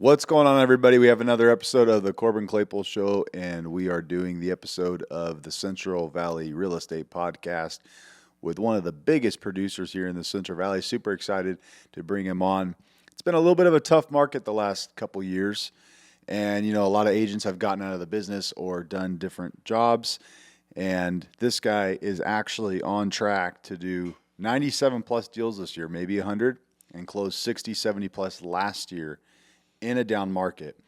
What's going on, everybody? We have another episode of the Corbin Claypool Show, and we are doing the episode of the Central Valley Real Estate Podcast with one of the biggest producers here in the Central Valley. Super excited to bring him on. It's been a little bit of a tough market the last couple years, and a lot of agents have gotten out of the business or done different jobs, and this guy is actually on track to do 97 plus deals this year, maybe 100, and close 60, 70 plus last year in a down market.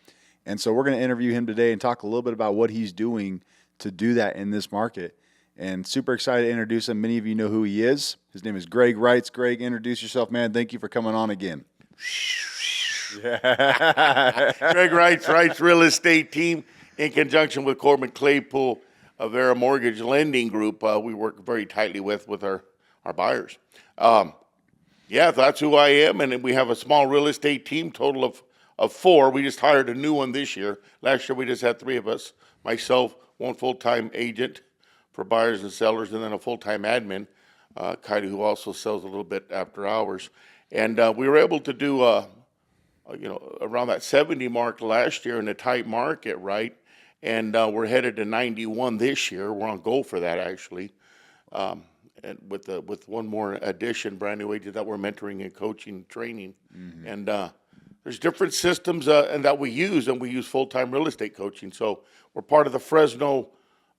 And so we're going to interview him today and talk a little bit about what he's doing to do that in this market. And super excited to introduce him. Many of you know who he is. His name is Greg Reitz. Greg, introduce yourself, man. Thank you for coming on again. Greg Reitz Real Estate Team, in conjunction with Corbin Claypool of Vera Mortgage Lending Group, we work very tightly with our buyers. Yeah, that's who I am, and we have a small real estate team, total of four. We just hired a new one this year. Last year we just had three of us. Myself, one full-time agent for buyers and sellers, and then a full-time admin, Kaidi, who also sells a little bit after hours. And we were able to do, around that 70 mark last year in a tight market, right? And we're headed to 91 this year. We're on goal for that, actually. And with one more addition, brand new agent that we're mentoring and coaching, training. Mm-hmm. And there's different systems and that we use full-time real estate coaching. So we're part of the Fresno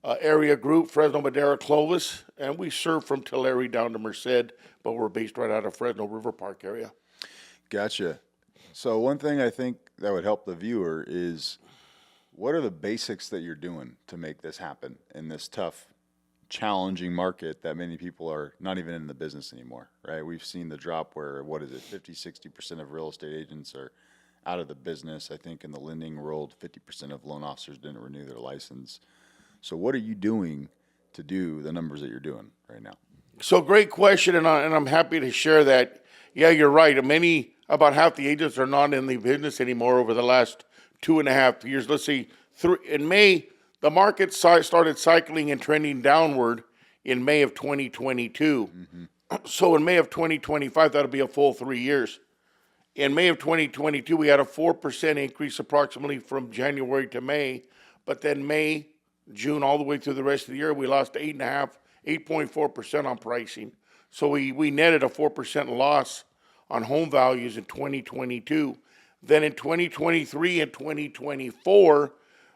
area group, Fresno, Madera, Clovis, and we serve from Tulare down to Merced, but we're based right out of Fresno River Park area. Gotcha. So one thing I think that would help the viewer is, what are the basics that you're doing to make this happen in this tough, challenging market that many people are not even in the business anymore, right? We've seen the drop where, 50, 60% of real estate agents are out of the business. I think in the lending world, 50% of loan officers didn't renew their license. So what are you doing to do the numbers that you're doing right now? So great question, and I'm happy to share that. Yeah, you're right. About half the agents are not in the business anymore over the last 2.5 years. Let's see, in May, the market started cycling and trending downward in May of 2022. Mm-hmm. So in May of 2025, that'll be a full 3 years. In May of 2022, we had a 4% increase approximately from January to May. But then May, June, all the way through the rest of the year, we lost 8.4% on pricing. So we netted a 4% loss on home values in 2022. Then in 2023 and 2024,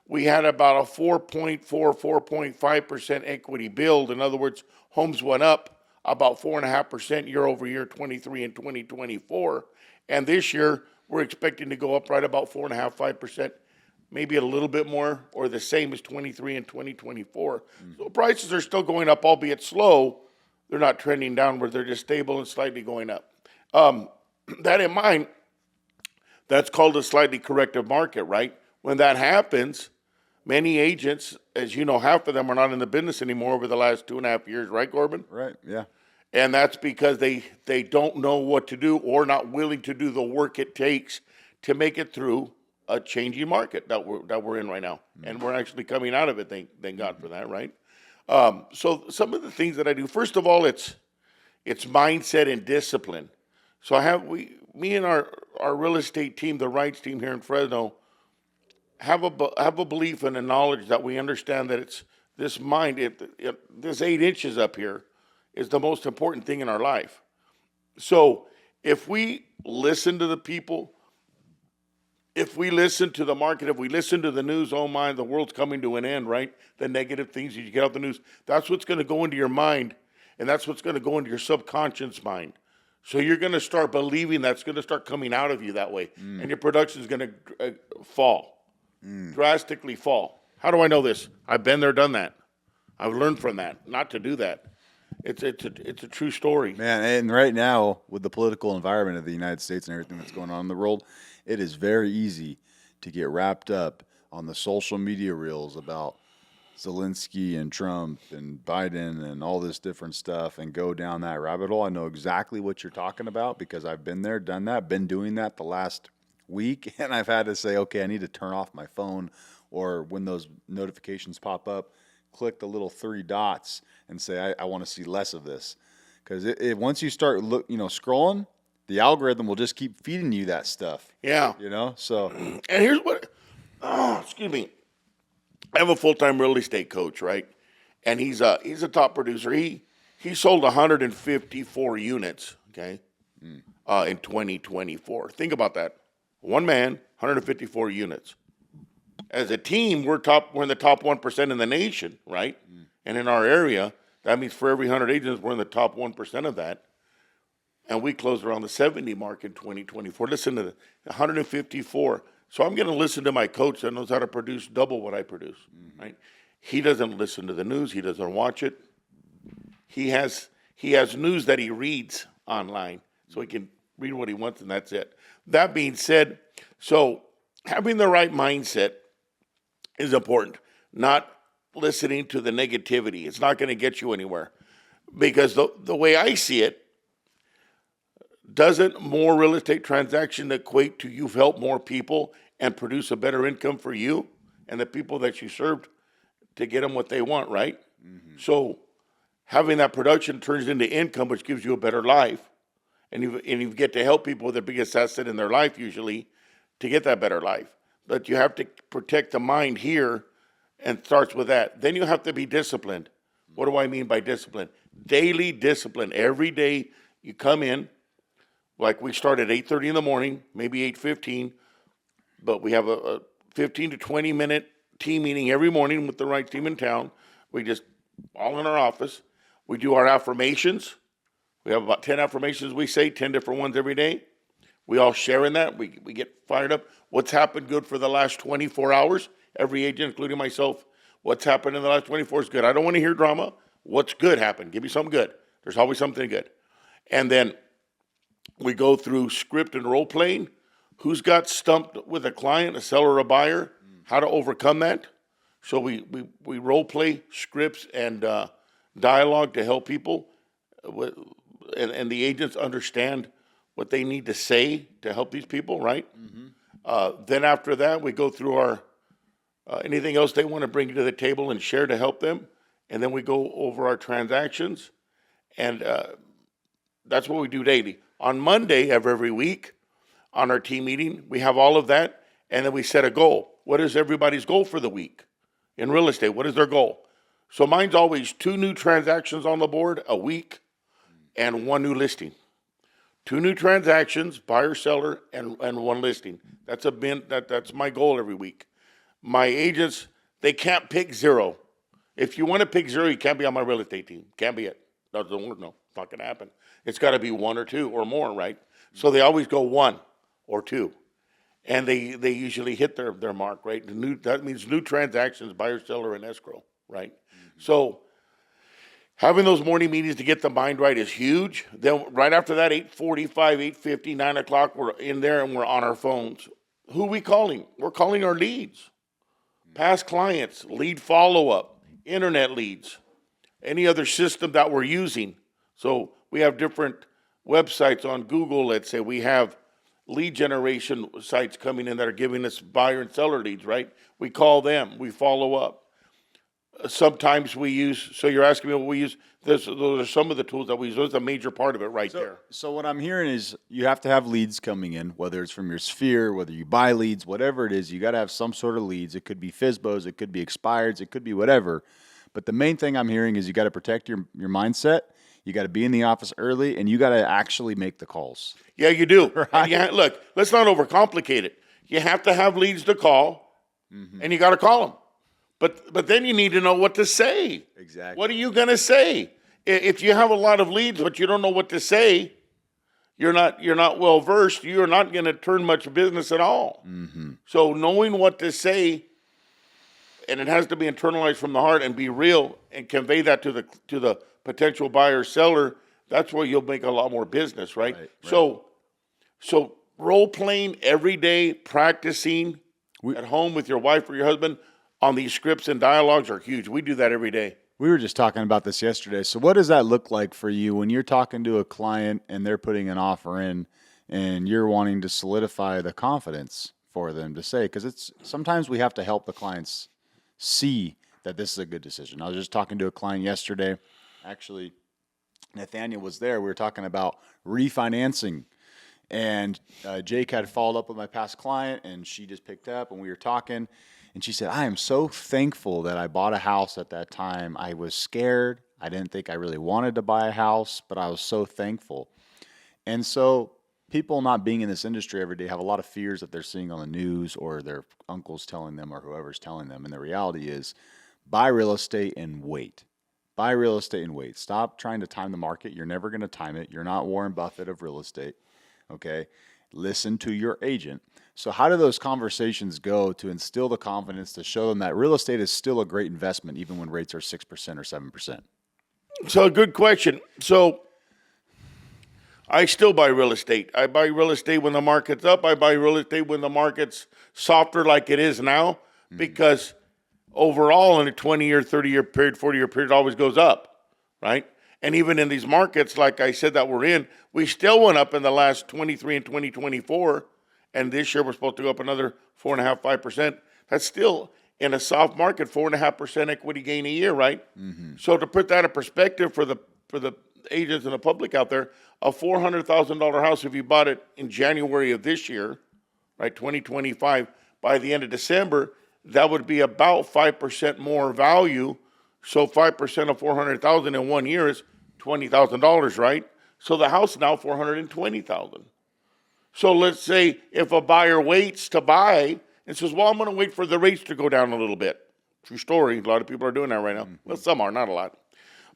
we had about a 4.5% equity build. In other words, homes went up about 4.5% year over year, 23 and 2024. And this year, we're expecting to go up right about 4.5%, 5%, maybe a little bit more, or the same as 23 and 2024. Mm-hmm. So prices are still going up, albeit slow. They're not trending downward. They're just stable and slightly going up. That in mind, that's called a slightly corrective market, right? When that happens, many agents, as you know, half of them are not in the business anymore over the last 2.5 years, right, Corbin? Right, yeah. And that's because they don't know what to do or not willing to do the work it takes to make it through a changing market that we're in right now. Mm-hmm. And we're actually coming out of it, thank God for that, right? So some of the things that I do, first of all, it's mindset and discipline. So me and our real estate team, the Reitz team here in Fresno, have a belief and a knowledge that we understand that it's this mind, this 8 inches up here is the most important thing in our life. So if we listen to the people, if we listen to the market, if we listen to the news, oh my, the world's coming to an end, right? The negative things that you get out the news, that's what's going to go into your mind, and that's what's going to go into your subconscious mind. So you're going to start believing that's going to start coming out of you that way, and your production is going to fall. Drastically fall. How do I know this? I've been there, done that. I've learned from that, not to do that. It's a true story. Man, and right now, with the political environment of the United States and everything that's going on in the world, it is very easy to get wrapped up on the social media reels about Zelensky and Trump and Biden and all this different stuff and go down that rabbit hole. I know exactly what you're talking about because I've been there, done that, been doing that the last week, and I've had to say, okay, I need to turn off my phone, or when those notifications pop up, click the little 3 dots and say, I want to see less of this. Because once you start scrolling, the algorithm will just keep feeding you that stuff. Yeah. You know, so And here's what, excuse me. I have a full-time real estate coach, right? And he's a top producer. He sold 154 units, okay, in 2024. Think about that. One man, 154 units. As a team, we're in the top 1% in the nation, right? And in our area, that means for every 100 agents, we're in the top 1% of that. And we closed around the 70 mark in 2024. Listen to the 154. So I'm going to listen to my coach that knows how to produce double what I produce, right? He doesn't listen to the news. He doesn't watch it. He has news that he reads online, so he can read what he wants, and that's it. That being said, so having the right mindset is important. Not listening to the negativity. It's not going to get you anywhere. Because the way I see it, doesn't more real estate transaction equate to you've helped more people and produce a better income for you and the people that you served to get them what they want, right? So having that production turns into income, which gives you a better life. And you get to help people with their biggest asset in their life usually to get that better life. But you have to protect the mind here, and it starts with that. Then you have to be disciplined. What do I mean by discipline? Daily discipline. Every day you come in, like we start at 8:30 in the morning, maybe 8:15, but we have a 15 to 20 minute team meeting every morning with the right team in town. We just all in our office. We do our affirmations. We have about 10 affirmations we say, 10 different ones every day. We all share in that. We get fired up. What's happened good for the last 24 hours? Every agent, including myself, what's happened in the last 24 is good. I don't want to hear drama. What's good happened? Give me something good. There's always something good. And then we go through script and role playing. Who's got stumped with a client, a seller, or a buyer? How to overcome that. So we role play scripts and dialogue to help people, and the agents understand what they need to say to help these people, right? Then after that, we go through our anything else they want to bring to the table and share to help them, and then we go over our transactions, and that's what we do daily. On Monday of every week, on our team meeting, we have all of that, and then we set a goal. What is everybody's goal for the week in real estate? What is their goal? So mine's always 2 new transactions on the board a week and 1 new listing. 2 new transactions, buyer, seller, and 1 listing. That's my goal every week. My agents, they can't pick 0. If you want to pick 0, you can't be on my real estate team. Can't be it. That doesn't work. No, it's not going to happen. It's got to be 1 or 2 or more, right? So they always go 1 or 2. And they usually hit their mark, right? That means new transactions, buyer, seller, and escrow, right? So having those morning meetings to get the mind right is huge. Then right after that, 8:45, 8:50, 9 o'clock, we're in there and we're on our phones. Who are we calling? We're calling our leads. Past clients, lead follow-up, internet leads, any other system that we're using. So we have different websites on Google, let's say. We have lead generation sites coming in that are giving us buyer and seller leads, right? We call them, we follow up. Sometimes we use, so you're asking me what we use, those are some of the tools that we use. Those are a major part of it right there. So what I'm hearing is you have to have leads coming in, whether it's from your sphere, whether you buy leads, whatever it is, you got to have some sort of leads. It could be FSBOs, it could be expireds, it could be whatever. But the main thing I'm hearing is you got to protect your mindset. You got to be in the office early, and you got to actually make the calls. Yeah, you do. Right. Look, let's not overcomplicate it. You have to have leads to call, and you got to call them. But then you need to know what to say. Exactly. What are you going to say? If you have a lot of leads, but you don't know what to say, you're not well versed. You're not going to turn much business at all. So knowing what to say, and it has to be internalized from the heart and be real and convey that to the potential buyer seller. That's where you'll make a lot more business, right? So role playing every day, practicing at home with your wife or your husband on these scripts and dialogues are huge. We do that every day. We were just talking about this yesterday. So what does that look like for you when you're talking to a client and they're putting an offer in and you're wanting to solidify the confidence for them to say, because it's sometimes we have to help the clients see that this is a good decision. I was just talking to a client yesterday. Actually, Nathaniel was there. We were talking about refinancing And Jake had followed up with my past client, and she just picked up, and we were talking. And she said, I am so thankful that I bought a house at that time. I was scared. I didn't think I really wanted to buy a house, but I was so thankful. And so people not being in this industry every day have a lot of fears that they're seeing on the news or their uncles telling them or whoever's telling them. And the reality is buy real estate and wait. Buy real estate and wait. Stop trying to time the market. You're never going to time it. You're not Warren Buffett of real estate. Okay? Listen to your agent. So how do those conversations go to instill the confidence to show them that real estate is still a great investment even when rates are 6% or 7%? So good question. So I still buy real estate. I buy real estate when the market's up. I buy real estate when the market's softer like it is now, because overall in a 20-year, 30-year period, 40-year period, it always goes up, right? And even in these markets, like I said, that we're in, we still went up in the last 23 and 2024. And this year we're supposed to go up another 4.5%, 5%. That's still in a soft market, 4.5% equity gain a year, right? Mm-hmm. So to put that in perspective for the agents and the public out there, a $400,000 house, if you bought it in January of this year, right, 2025, by the end of December, that would be about 5% more value. So 5% of 400,000 in 1 year is $20,000, right? So the house now $420,000. So let's say if a buyer waits to buy and says, well, I'm going to wait for the rates to go down a little bit. True story. A lot of people are doing that right now. Mm-hmm. Well, some are, not a lot.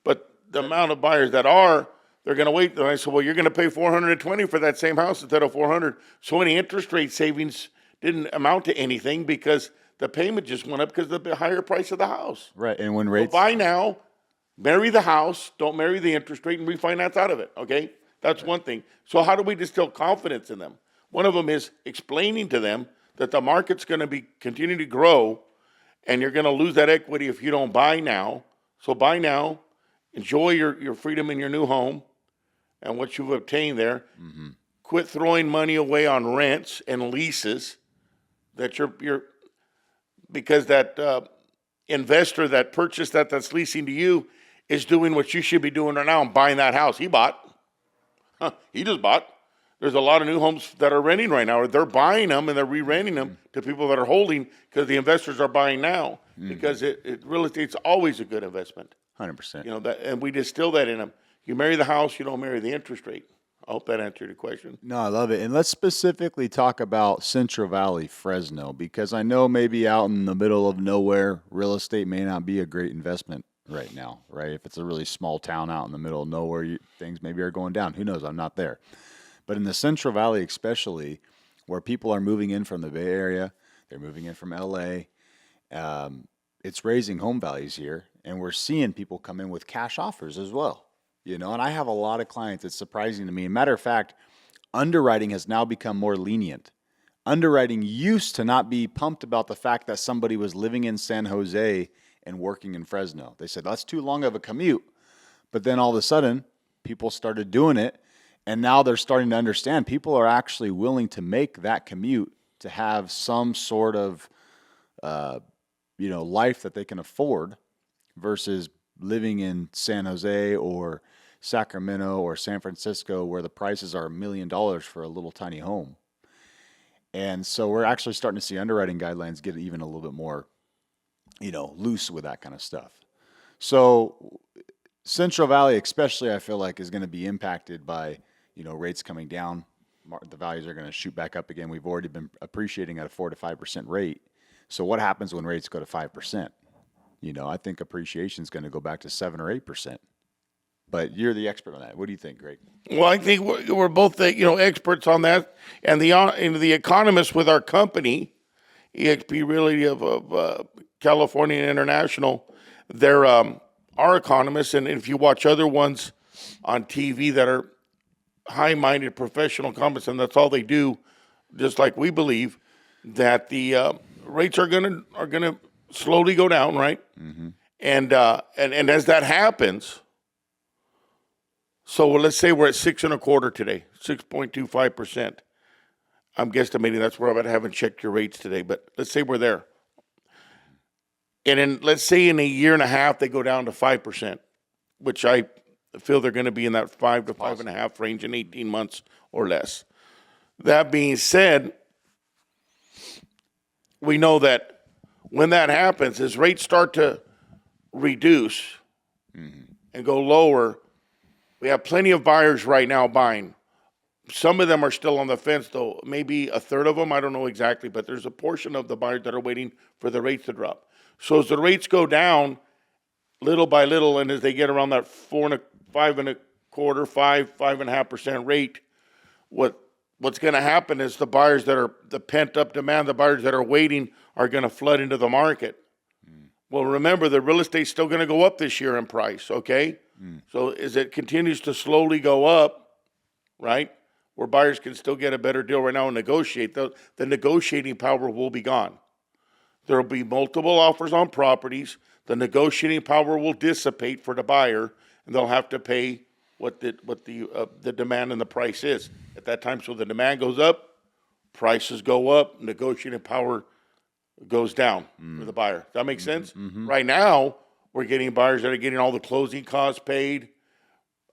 But the amount of buyers that are, they're going to wait. And I said, well, you're going to pay $420 for that same house instead of $400. So any interest rate savings didn't amount to anything because the payment just went up because of the higher price of the house. Right. And when rates... So buy now, marry the house, don't marry the interest rate, and refinance out of it, okay? That's one thing. So how do we distill confidence in them? One of them is explaining to them that the market's going to be continue to grow, and you're going to lose that equity if you don't buy now. So buy now, enjoy your freedom in your new home and what you've obtained there. Mm-hmm. Quit throwing money away on rents and leases that you're because that investor that purchased that's leasing to you is doing what you should be doing right now and buying that house he bought. He just bought. There's a lot of new homes that are renting right now. They're buying them and they're re-renting them to people that are holding because the investors are buying now because real estate's always a good investment. 100%. You know that, and we distill that in them. You marry the house, you don't marry the interest rate. I hope that answered your question. No, I love it. And let's specifically talk about Central Valley, Fresno, because I know maybe out in the middle of nowhere, real estate may not be a great investment right now, right? If it's a really small town out in the middle of nowhere, things maybe are going down. Who knows? I'm not there. But in the Central Valley especially, where people are moving in from the Bay Area, they're moving in from LA, it's raising home values here. And we're seeing people come in with cash offers as well. You know, and I have a lot of clients. It's surprising to me. Matter of fact, underwriting has now become more lenient. Underwriting used to not be pumped about the fact that somebody was living in San Jose and working in Fresno. They said, that's too long of a commute. But then all of a sudden, people started doing it. And now they're starting to understand people are actually willing to make that commute to have some sort of, life that they can afford versus living in San Jose or Sacramento or San Francisco where the prices are $1 million for a little tiny home. And so we're actually starting to see underwriting guidelines get even a little bit more, loose with that kind of stuff. So Central Valley especially, I feel like, is going to be impacted by, rates coming down. The values are going to shoot back up again. We've already been appreciating at a 4 to 5% rate. So what happens when rates go to 5%? I think appreciation is going to go back to 7 or 8%. But you're the expert on that. What do you think, Greg? Well, I think we're both experts on that. And the economists with our company, EXP Realty of California and International, they're our economists. And if you watch other ones on TV that are high-minded professional economists, and that's all they do, just like we believe that the rates are gonna slowly go down, right? Mm-hmm. And as that happens, so let's say we're at 6.25 today, 6.25%. I'm guesstimating that's where I'm at. I haven't checked your rates today, but let's say we're there. And then let's say in a year and a half they go down to 5%, which I feel they're going to be in that 5 to 5.5 range in 18 months or less. That being said, we know that when that happens, as rates start to reduce and go lower, we have plenty of buyers right now buying. Some of them are still on the fence, though. Maybe a third of them, I don't know exactly, but there's a portion of the buyers that are waiting for the rates to drop. So as the rates go down little by little, and as they get around that 5.25% rate, what's going to happen is the buyers that are the pent up demand, the buyers that are waiting are going to flood into the market. Well, remember, the real estate's still going to go up this year in price, okay? So as it continues to slowly go up, right, where buyers can still get a better deal right now and negotiate, the negotiating power will be gone. There will be multiple offers on properties. The negotiating power will dissipate for the buyer, and they'll have to pay what the demand and the price is at that time. So the demand goes up, prices go up, negotiating power goes down for the buyer. Does that make sense? Right now, we're getting buyers that are getting all the closing costs paid.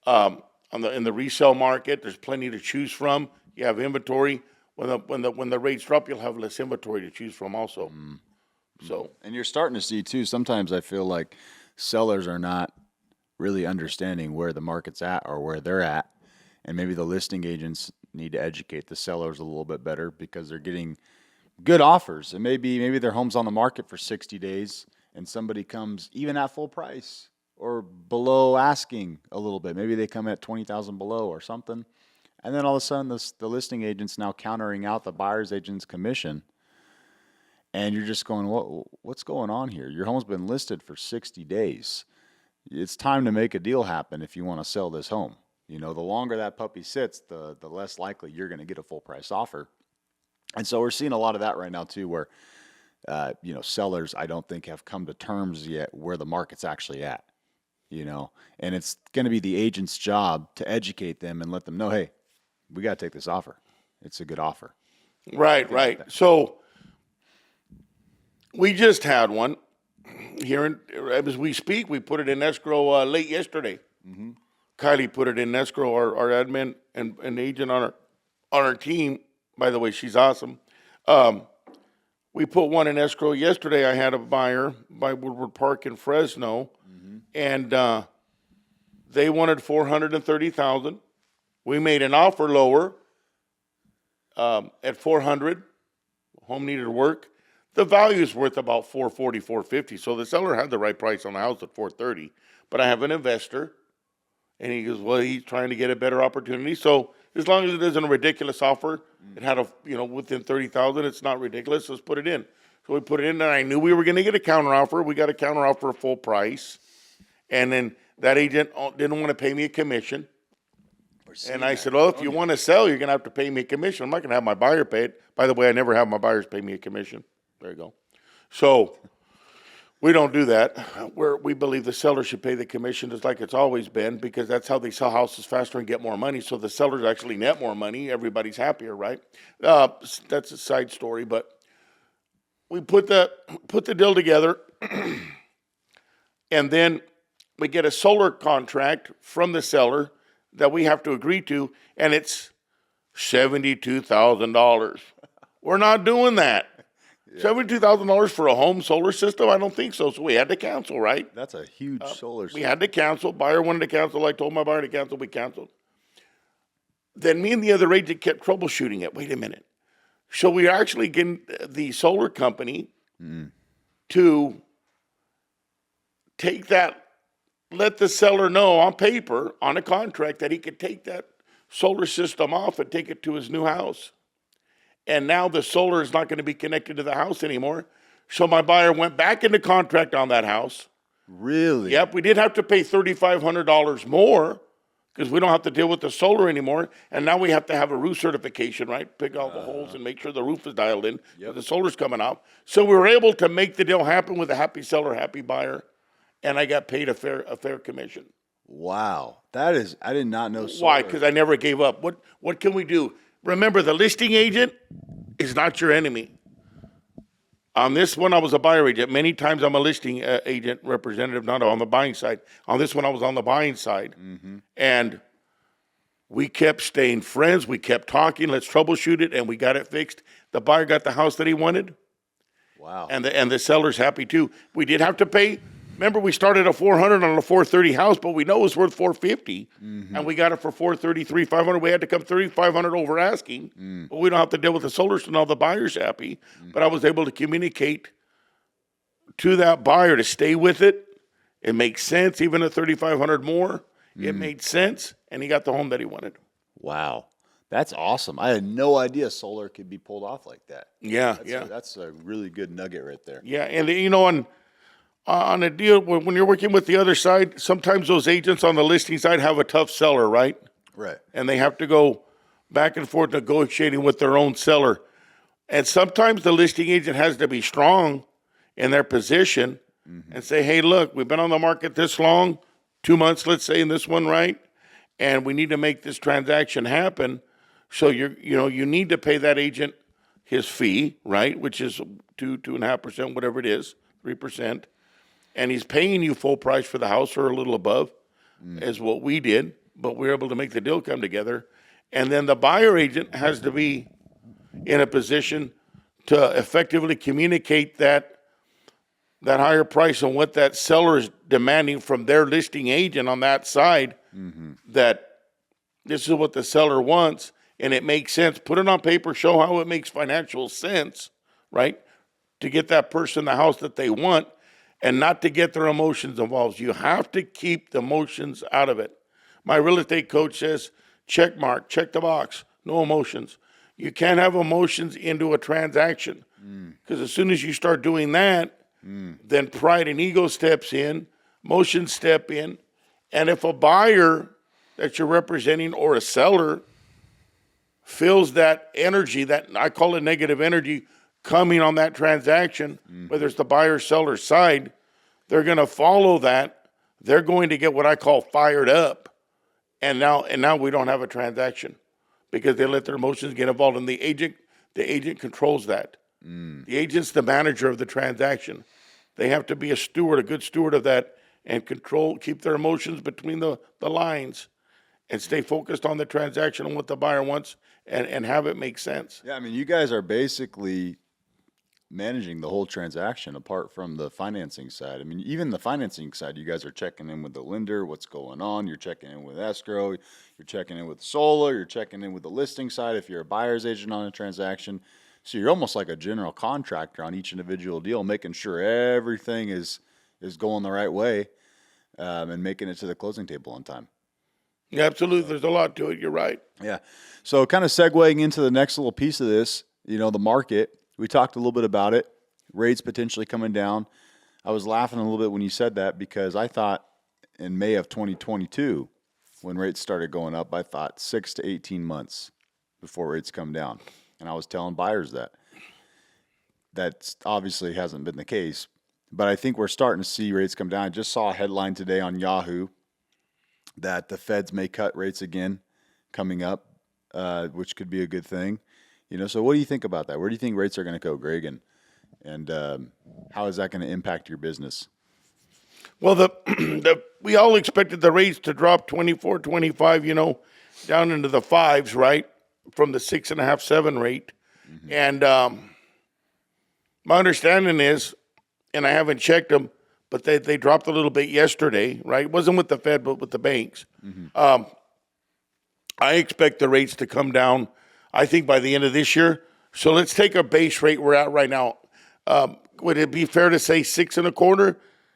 In the resale market, there's plenty to choose from. You have inventory. When the rates drop, you'll have less inventory to choose from also. So, and you're starting to see too, sometimes I feel like sellers are not really understanding where the market's at or where they're at. And maybe the listing agents need to educate the sellers a little bit better because they're getting good offers. And maybe their home's on the market for 60 days and somebody comes even at full price or below asking a little bit. Maybe they come at 20,000 below or something. And then all of a sudden the listing agent's now countering out the buyer's agent's commission. And you're just going, what's going on here? Your home's been listed for 60 days. It's time to make a deal happen if you want to sell this home. You know, the longer that puppy sits, the less likely you're going to get a full price offer. And so we're seeing a lot of that right now too, where, sellers, I don't think have come to terms yet where the market's actually at, and it's going to be the agent's job to educate them and let them know, hey, we got to take this offer. It's a good offer. Right. So we just had one here as we speak. We put it in escrow late yesterday. Kylie put it in escrow, our admin and agent on our team. By the way, she's awesome. We put one in escrow yesterday. I had a buyer by Woodward Park in Fresno, and they wanted $430,000. We made an offer lower at $400,000. Home needed work. The value is worth about $440,000, $450,000. So the seller had the right price on the house at $430,000. But I have an investor, and he goes, well, he's trying to get a better opportunity. So as long as it isn't a ridiculous offer, it had within $30,000, it's not ridiculous. Let's put it in. So we put it in, and I knew we were going to get a counter offer. We got a counter offer at full price, and then that agent didn't want to pay me a commission. And I said, well, if you want to sell, you're going to have to pay me a commission. I'm not going to have my buyer pay it. By the way, I never have my buyers pay me a commission. There you go. So we don't do that. We believe the seller should pay the commission just like it's always been, because that's how they sell houses faster and get more money. So the sellers actually net more money. Everybody's happier, right? That's a side story, but we put the deal together, and then we get a solar contract from the seller that we have to agree to, and it's $72,000. We're not doing that. Yeah. $72,000 for a home solar system? I don't think so. So we had to cancel, right? That's a huge solar system. We had to cancel. Buyer wanted to cancel. I told my buyer to cancel. We canceled. Then me and the other agent kept troubleshooting it. Wait a minute. So we actually getting the solar company to take that, let the seller know on paper, on a contract, that he could take that solar system off and take it to his new house. And now the solar is not going to be connected to the house anymore. So my buyer went back into contract on that house. Really? Yep. We did have to pay $3,500 more because we don't have to deal with the solar anymore. And now we have to have a roof certification, right? Pick out the holes and make sure the roof is dialed in. Yep. The solar's coming off. So we were able to make the deal happen with a happy seller, happy buyer. And I got paid a fair commission. Wow. I did not know solar. Why? Because I never gave up. What can we do? Remember, the listing agent is not your enemy. On this one, I was a buyer agent. Many times I'm a listing agent representative, not on the buying side. On this one, I was on the buying side. And We kept staying friends. We kept talking. Let's troubleshoot it, and we got it fixed. The buyer got the house that he wanted. Wow. And the seller's happy too. We did have to pay. Remember, we started at 400 on a 430 house, but we know it was worth 450, and we got it for 433, 500. We had to come 3,500 over asking, but we don't have to deal with the solar, so now the buyer's happy. But I was able to communicate to that buyer to stay with it. It makes sense, even at 3,500 more. It made sense, and he got the home that he wanted. Wow. That's awesome. I had no idea solar could be pulled off like that. Yeah, That's a really good nugget right there. Yeah, and on a deal, when you're working with the other side, sometimes those agents on the listing side have a tough seller, right? Right. And they have to go back and forth negotiating with their own seller. And sometimes the listing agent has to be strong in their position and say, hey, look, we've been on the market this long, 2 months, let's say, in this one, right? And we need to make this transaction happen. So you need to pay that agent his fee, right? Which is 2.5%, whatever it is, 3%. And he's paying you full price for the house or a little above, is what we did. But we were able to make the deal come together. And then the buyer agent has to be in a position to effectively communicate that higher price and what that seller is demanding from their listing agent on that side, that this is what the seller wants, and it makes sense. Put it on paper, show how it makes financial sense, right, to get that person the house that they want and not to get their emotions involved. You have to keep the emotions out of it. My real estate coach says, check mark, check the box, no emotions. You can't have emotions into a transaction, because as soon as you start doing that, then pride and ego steps in, emotions step in, and if a buyer that you're representing or a seller feels that energy, that I call it negative energy, coming on that transaction, whether it's the buyer or seller side, they're going to follow that. They're going to get what I call fired up, and now we don't have a transaction because they let their emotions get involved, and the agent controls that. The agent's the manager of the transaction. They have to be a steward, a good steward of that, and keep their emotions between the lines and stay focused on the transaction and what the buyer wants and have it make sense. Yeah, I mean, you guys are basically managing the whole transaction apart from the financing side. I mean, even the financing side, you guys are checking in with the lender, what's going on. You're checking in with escrow. You're checking in with solar. You're checking in with the listing side if you're a buyer's agent on a transaction. So you're almost like a general contractor on each individual deal, making sure everything is going the right way, and making it to the closing table on time. Yeah, absolutely. There's a lot to it. You're right. Yeah. So kind of segueing into the next little piece of this, the market. We talked a little bit about it, rates potentially coming down. I was laughing a little bit when you said that because I thought in May of 2022, when rates started going up, I thought 6 to 18 months before rates come down. And I was telling buyers that. That obviously hasn't been the case. But I think we're starting to see rates come down. I just saw a headline today on Yahoo that the Feds may cut rates again coming up, which could be a good thing. So what do you think about that? Where do you think rates are going to go, Greg? And how is that going to impact your business? Well, we all expected the rates to drop 24, 25, down into the fives, right? From the 6.5, 7 rate. And my understanding is, and I haven't checked them, but they dropped a little bit yesterday, right? It wasn't with the Fed, but with the banks. I expect the rates to come down, I think, by the end of this year. So let's take a base rate we're at right now. Would it be fair to say 6 1/4,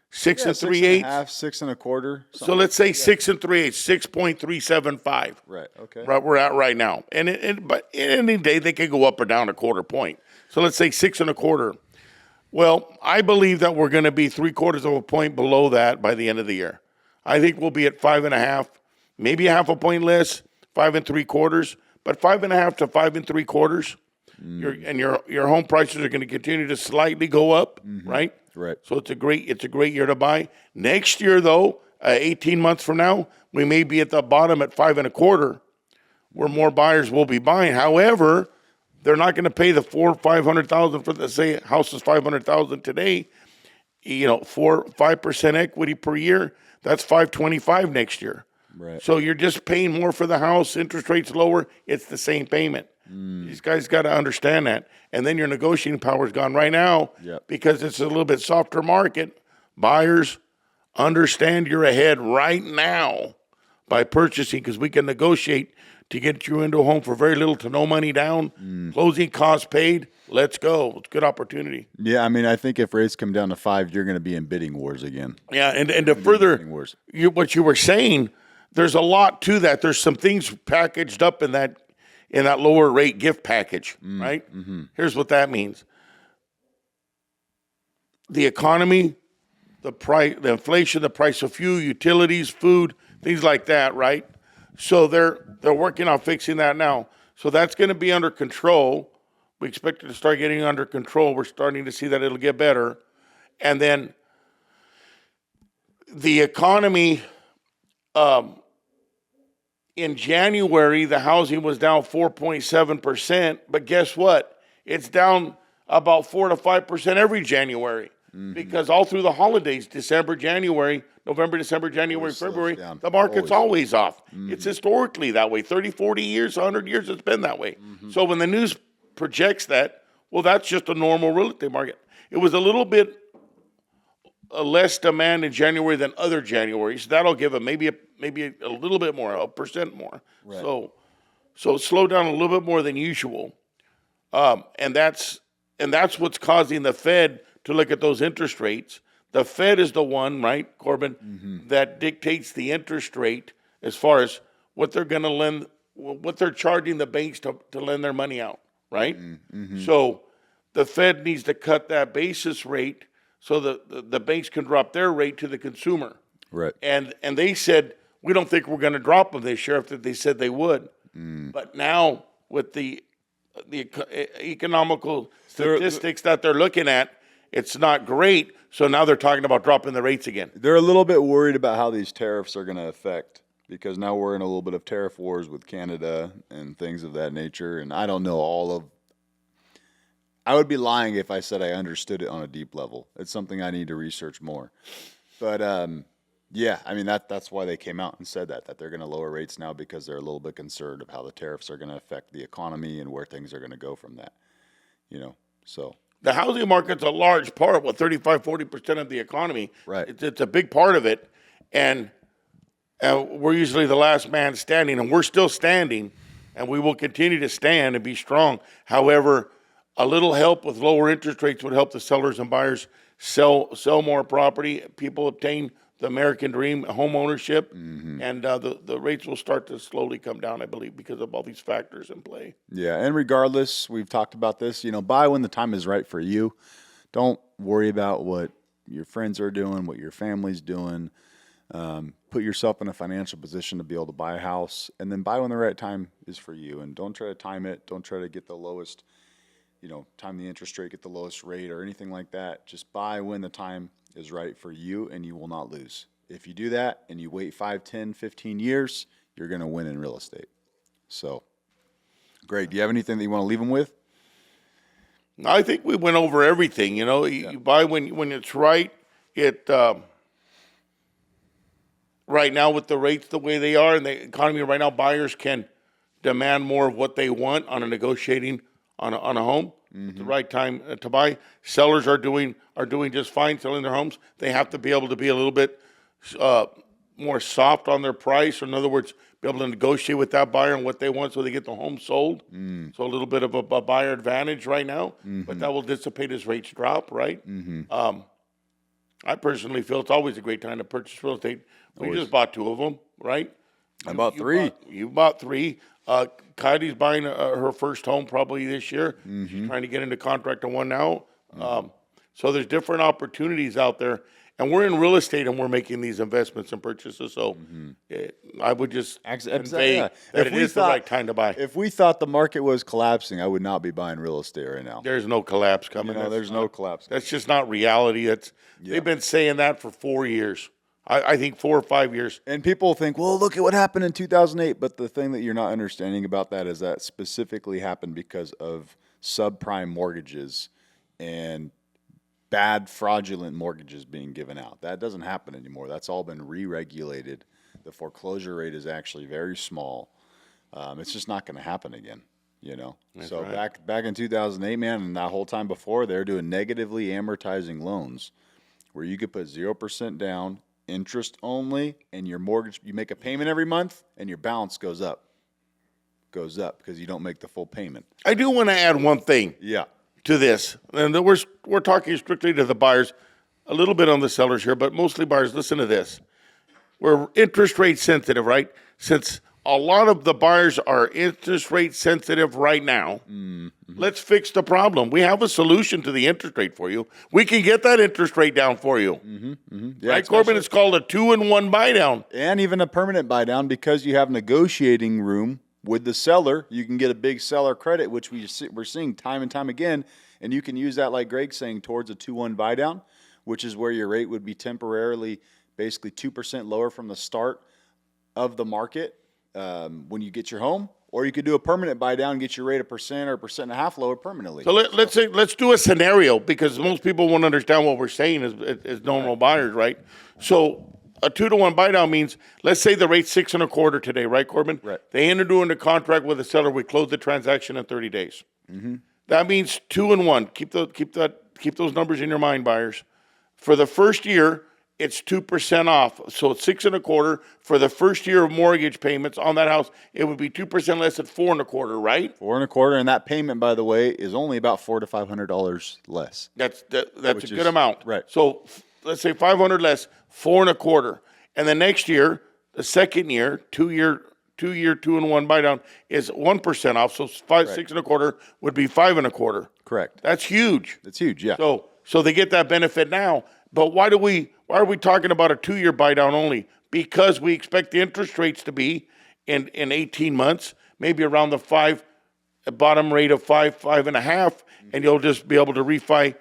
6 3/8? 6.5, 6 1/4. So let's say 6 3/8, 6.375. Right. Okay. Right, we're at right now, but any day they could go up or down 1/4 point. So let's say 6 1/4. Well, I believe that we're going to be 3/4 of a point below that by the end of the year. I think we'll be at 5.5, maybe a half a point less, 5 3/4, but 5.5 to 5 3/4. Your home prices are going to continue to slightly go up, right? Right. So it's a great year to buy. Next year, though, 18 months from now, we may be at the bottom at 5 1/4, where more buyers will be buying. However, they're not going to pay the $500,000 for the say house is $500,000 today. 5% equity per year. That's $525 next year. Right. So you're just paying more for the house, interest rates lower, it's the same payment. These guys got to understand that. And then your negotiating power is gone right now Yep. because it's a little bit softer market. Buyers, understand you're ahead right now by purchasing because we can negotiate to get you into a home for very little to no money down. Closing costs paid. Let's go. It's a good opportunity. Yeah, I mean, I think if rates come down to 5, you're going to be in bidding wars again. Yeah, and to further Bidding wars. what you were saying, there's a lot to that. There's some things packaged up in that lower rate gift package, right? Here's what that means. The economy, the price, the inflation, the price of fuel, utilities, food, things like that, right? So they're working on fixing that now. So that's going to be under control. We expect it to start getting under control. We're starting to see that it'll get better. And then the economy, in January, the housing was down 4.7%. But guess what? It's down about 4 to 5% every January. Because all through the holidays, December, January, November, December, January, February, down. the market's always off. It's historically that way. 30, 40 years, 100 years, it's been that way. So when the news projects that, well, that's just a normal real estate market. It was a little bit less demand in January than other Januaries. That'll give it maybe a little bit more, 1% more. Right. So slow down a little bit more than usual. And that's what's causing the Fed to look at those interest rates. The Fed is the one, right, Corbin, that dictates the interest rate as far as what they're going to lend, what they're charging the banks to lend their money out, right? So the Fed needs to cut that basis rate so that the banks can drop their rate to the consumer. Right. And they said, we don't think we're going to drop them this year after they said they would. But now with the economical statistics that they're looking at, it's not great. So now they're talking about dropping the rates again. They're a little bit worried about how these tariffs are going to affect because now we're in a little bit of tariff wars with Canada and things of that nature. And I don't know I would be lying if I said I understood it on a deep level. It's something I need to research more. But yeah, I mean, that's why they came out and said that they're going to lower rates now because they're a little bit concerned of how the tariffs are going to affect the economy and where things are going to go from that, so. The housing market's a large part, 35, 40% of the economy. Right. It's a big part of it. And we're usually the last man standing, and we're still standing, and we will continue to stand and be strong. However, a little help with lower interest rates would help the sellers and buyers sell more property. People obtain the American dream, home ownership, and the rates will start to slowly come down, I believe, because of all these factors in play. Yeah, and regardless, we've talked about this, buy when the time is right for you. Don't worry about what your friends are doing, what your family's doing. Put yourself in a financial position to be able to buy a house, and then buy when the right time is for you. And don't try to time it. Don't try to get the lowest, time the interest rate, get the lowest rate or anything like that. Just buy when the time is right for you, and you will not lose. If you do that and you wait 5, 10, 15 years, you're going to win in real estate. So, Greg, do you have anything that you want to leave them with? I think we went over everything. You buy when it's right. Right now with the rates the way they are and the economy right now, buyers can demand more of what they want on a negotiating on a home. At the right time to buy. Sellers are doing just fine selling their homes. They have to be able to be a little bit more soft on their price, or in other words, be able to negotiate with that buyer and what they want so they get the home sold. So a little bit of a buyer advantage right now, but that will dissipate as rates drop, right? I personally feel it's always a great time to purchase real estate. We just bought 2 of them, right? I bought 3. You bought 3. Kylie's buying her first home probably this year. She's trying to get into contract on one now. So there's different opportunities out there. And we're in real estate and we're making these investments and purchases. So I would just convey that it is the right time to buy. If we thought the market was collapsing, I would not be buying real estate right now. There's no collapse coming. There's no collapse. That's just not reality. They've been saying that for 4 years. I think 4 or 5 years. And people think, well, look at what happened in 2008. But the thing that you're not understanding about that is that specifically happened because of subprime mortgages and bad fraudulent mortgages being given out. That doesn't happen anymore. That's all been re-regulated. The foreclosure rate is actually very small. It's just not going to happen again. So right. back in 2008, man, and that whole time before, they're doing negatively amortizing loans where you could put 0% down, interest only, and your mortgage, you make a payment every month and your balance goes up because you don't make the full payment. I do want to add one thing Yeah. to this, and we're talking strictly to the buyers, a little bit on the sellers here, but mostly buyers. Listen to this. We're interest rate sensitive, right? Since a lot of the buyers are interest rate sensitive right now, let's fix the problem. We have a solution to the interest rate for you. We can get that interest rate down for you. Yeah, Right, Corbin? It's called a 2-in-1 buy down. and even a permanent buy down because you have negotiating room with the seller. You can get a big seller credit, which we're seeing time and time again, and you can use that, like Greg's saying, towards a 2-1 buy down, which is where your rate would be temporarily basically 2% lower from the start of the market when you get your home, or you could do a permanent buy down and get your rate 1% or 1.5% lower permanently. So let's do a scenario, because most people won't understand what we're saying as normal buyers, right? So a 2-to-1 buy down means, let's say the rate's 6.25 today, right, Corbin? Right. They enter into a contract with the seller. We close the transaction in 30 days. That means 2-in-1. Keep those numbers in your mind, buyers. For the first year, it's 2% off. So it's 6.25 for the first year of mortgage payments on that house. It would be 2% less at 4.25, right? 4.25, and that payment, by the way, is only about $400 to $500 less. That's a Which good is- amount. right. So let's say 500 less, 4.25, and the next year, the second year, two-year 2-in-1 buy down is 1% off. So 6.25 would be 5.25. Correct. That's huge. That's huge. Yeah. So they get that benefit now. But why are we talking about a 2-year buy down only? Because we expect the interest rates to be in 18 months, maybe around a bottom rate of 5.5, and you'll just be able to refi.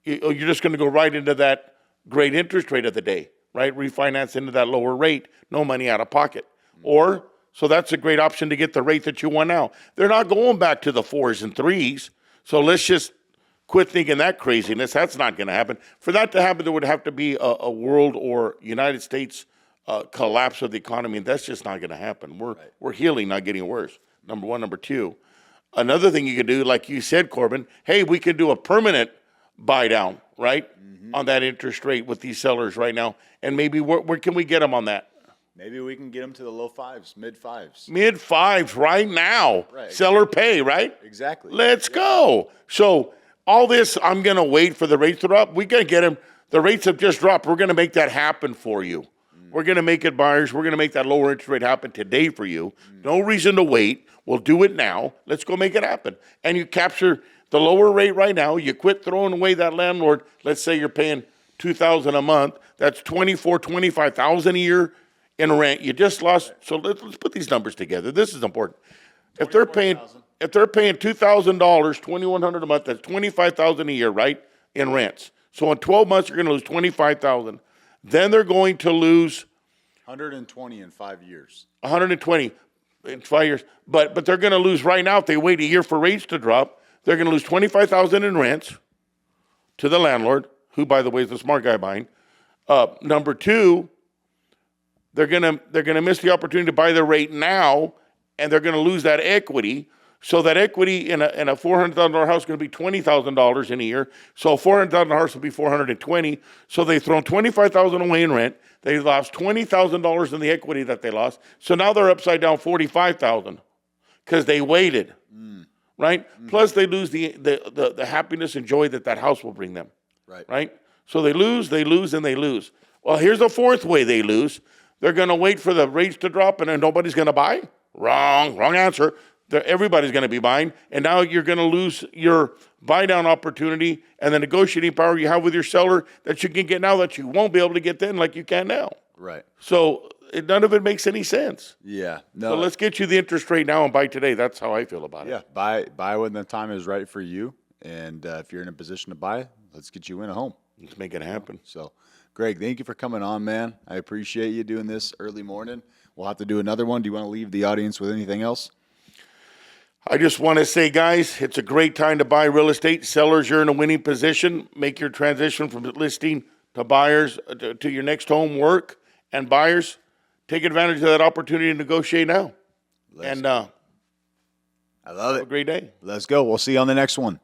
You're just going to go right into that great interest rate of the day, right? Refinance into that lower rate, no money out of pocket. So that's a great option to get the rate that you want now. They're not going back to the 4s and 3s. So let's just quit thinking that craziness. That's not going to happen. For that to happen, there would have to be a world or United States collapse of the economy, and that's just not going to happen. We're healing, not getting worse. Number one. Number two, another thing you can do, like you said, Corbin, hey, we can do a permanent buy down, right, on that interest rate with these sellers right now. And maybe where can we get them on that? Maybe we can get them to the low 5s, mid 5s. Mid 5s right now. Right. Seller pay, right? Exactly. Let's go. So all this, I'm going to wait for the rates to drop. We got to get them. The rates have just dropped. We're going to make that happen for you. We're going to make it, buyers. We're going to make that lower interest rate happen today for you. No reason to wait. We'll do it now. Let's go make it happen. And you capture the lower rate right now. You quit throwing away that landlord. Let's say you're paying $2,000 a month. That's $25,000 a year in rent. You just lost. So let's put these numbers together. This is important. If they're paying $2,000, $2,100 a month, that's $25,000 a year, right, in rents. So in 12 months, you're going to lose $25,000. Then they're going to lose 120 in 5 years. 120 in 5 years. But they're going to lose right now, if they wait a year for rates to drop, they're going to lose $25,000 in rents to the landlord, who, by the way, is the smart guy buying. Number two, they're gonna miss the opportunity to buy the rate now, and they're going to lose that equity. So that equity in a $400,000 house is going to be $20,000 in a year. So a $400,000 house will be $420,000. So they've thrown $25,000 away in rent. They lost $20,000 in the equity that they lost. So now they're upside down $45,000 because they waited, right? Plus they lose the happiness and joy that house will bring them, right? So they lose, and they lose. Well, here's a fourth way they lose. They're going to wait for the rates to drop, and then nobody's going to buy. Wrong answer. Everybody's going to be buying, and now you're going to lose your buy-down opportunity and the negotiating power you have with your seller that you can get now that you won't be able to get then like you can now. Right. So none of it makes any sense. Yeah. No. So let's get you the interest rate now and buy today. That's how I feel about it. Yeah. Buy when the time is right for you, and if you're in a position to buy, let's get you in a home. Let's make it happen. So, Greg, thank you for coming on, man. I appreciate you doing this early morning. We'll have to do another one. Do you want to leave the audience with anything else? I just want to say, guys, it's a great time to buy real estate. Sellers, you're in a winning position. Make your transition from listing to buyers to your next home work. And buyers, take advantage of that opportunity to negotiate now. I love Have a it. great day. Let's go. We'll see you on the next one.